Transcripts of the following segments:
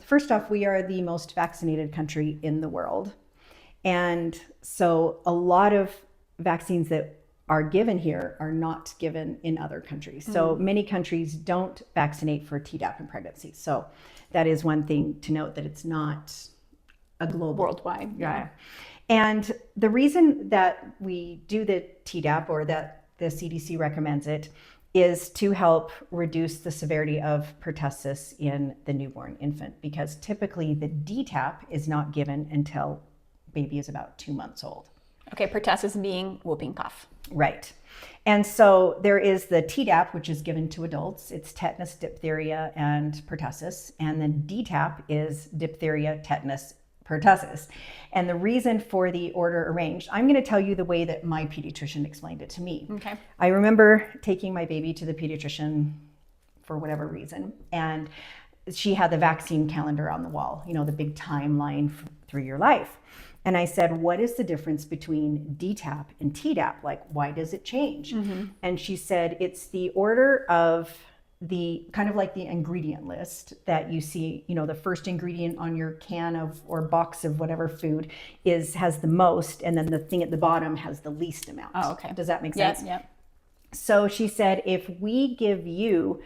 first off, we are the most vaccinated country in the world. And so a lot of vaccines that are given here are not given in other countries. So many countries don't vaccinate for Tdap in pregnancy. So that is one thing to note, that it's not a global. Worldwide. Yeah. And the reason that we do the Tdap, or that the CDC recommends it, is to help reduce the severity of pertussis in the newborn infant, because typically the Tdap is not given until baby is about 2 months old. Okay, pertussis being whooping cough. Right. And so there is the Tdap, which is given to adults. It's tetanus, diphtheria, and pertussis. And then Tdap is diphtheria, tetanus, pertussis. And the reason for the order arranged, I'm going to tell you the way that my pediatrician explained it to me. Okay. I remember taking my baby to the pediatrician for whatever reason, and she had the vaccine calendar on the wall, you know, the big timeline through your life. And I said, what is the difference between Tdap and Tdap? Like, why does it change? And she said, it's the order of the kind of like the ingredient list that you see, you know, the first ingredient on your can of or box of whatever food has the most, and then the thing at the bottom has the least amount. Oh, okay. Does that make sense? Yes, yep. So she said, if we give you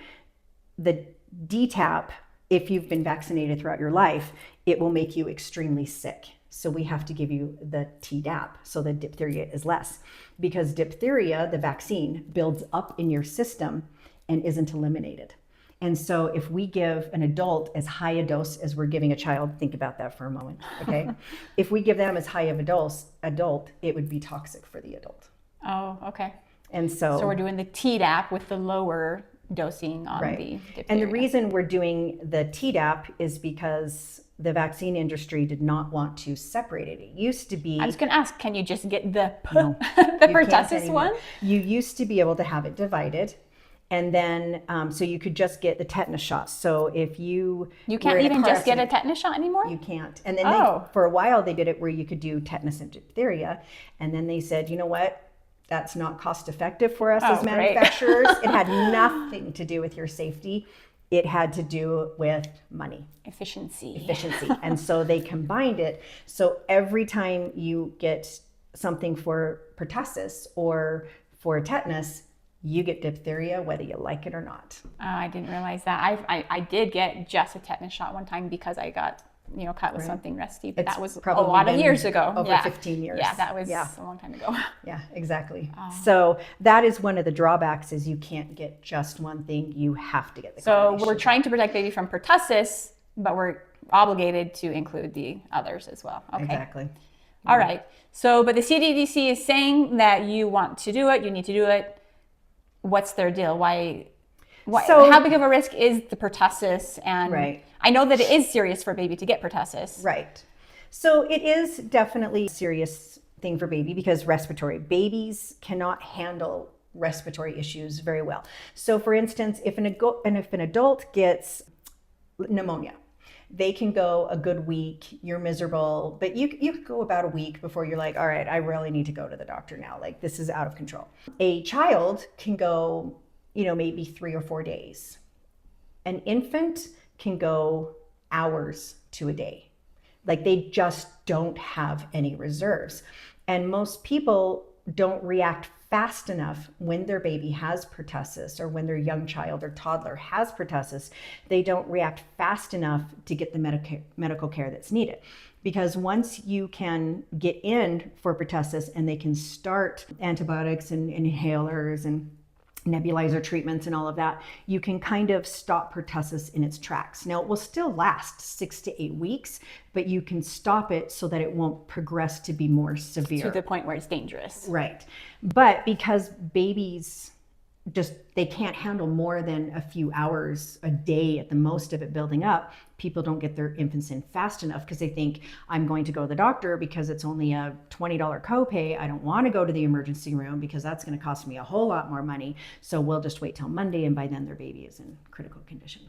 the Tdap, if you've been vaccinated throughout your life, it will make you extremely sick. So we have to give you the Tdap, so the diphtheria is less, because diphtheria, the vaccine, builds up in your system and isn't eliminated. And so if we give an adult as high a dose as we're giving a child, think about that for a moment, okay? If we give them as high of a dose, it would be toxic for the adult. Oh, okay. And so we're doing the Tdap with the lower dosing on the diphtheria. And the reason we're doing the Tdap is because the vaccine industry did not want to separate it. It used to be... I was going to ask, can you just get the No, the pertussis one? You used to be able to have it divided. And then, so you could just get the tetanus shots. So if you can't even just get a tetanus shot anymore? You can't. And then for a while they did it where you could do tetanus and diphtheria. And then they said, you know what? That's not cost effective for us as manufacturers. It had nothing to do with your safety. It had to do with money. Efficiency. And so they combined it. So every time you get something for pertussis or for tetanus, you get diphtheria, whether you like it or not. Oh, I didn't realize that. I did get just a tetanus shot one time because I got, you know, caught with something rusty. But that was a lot of years ago. Over 15 years. Yeah, that was a long time ago. Yeah, exactly. So that is one of the drawbacks, is you can't get just one thing. You have to get the combination. So we're trying to protect baby from pertussis, but we're obligated to include the others as well. Okay. Exactly. All right. So, but the CDC is saying that you want to do it, you need to do it. What's their deal? Why so, how big of a risk is the pertussis? And I know that it is serious for a baby to get pertussis. Right. So it is definitely a serious thing for baby, because babies cannot handle respiratory issues very well. So for instance, if an adult gets pneumonia, they can go a good week, you're miserable, but you could go about a week before you're like, all right, I really need to go to the doctor now. Like, this is out of control. A child can go, you know, maybe 3 or 4 days. An infant can go hours to a day. Like, they just don't have any reserves. And most people don't react fast enough when their baby has pertussis, or when their young child or toddler has pertussis. They don't react fast enough to get the medical care that's needed. Because once you can get in for pertussis and they can start antibiotics and inhalers and nebulizer treatments and all of that, you can kind of stop pertussis in its tracks. Now, it will still last 6 to 8 weeks, but you can stop it so that it won't progress to be more severe. To the point where it's dangerous. Right. But because babies they can't handle more than a few hours a day at the most of it building up, people don't get their infants in fast enough because they think, I'm going to go to the doctor because it's only a $20 copay. I don't want to go to the emergency room because that's going to cost me a whole lot more money. So we'll just wait till Monday, and by then their baby is in critical condition.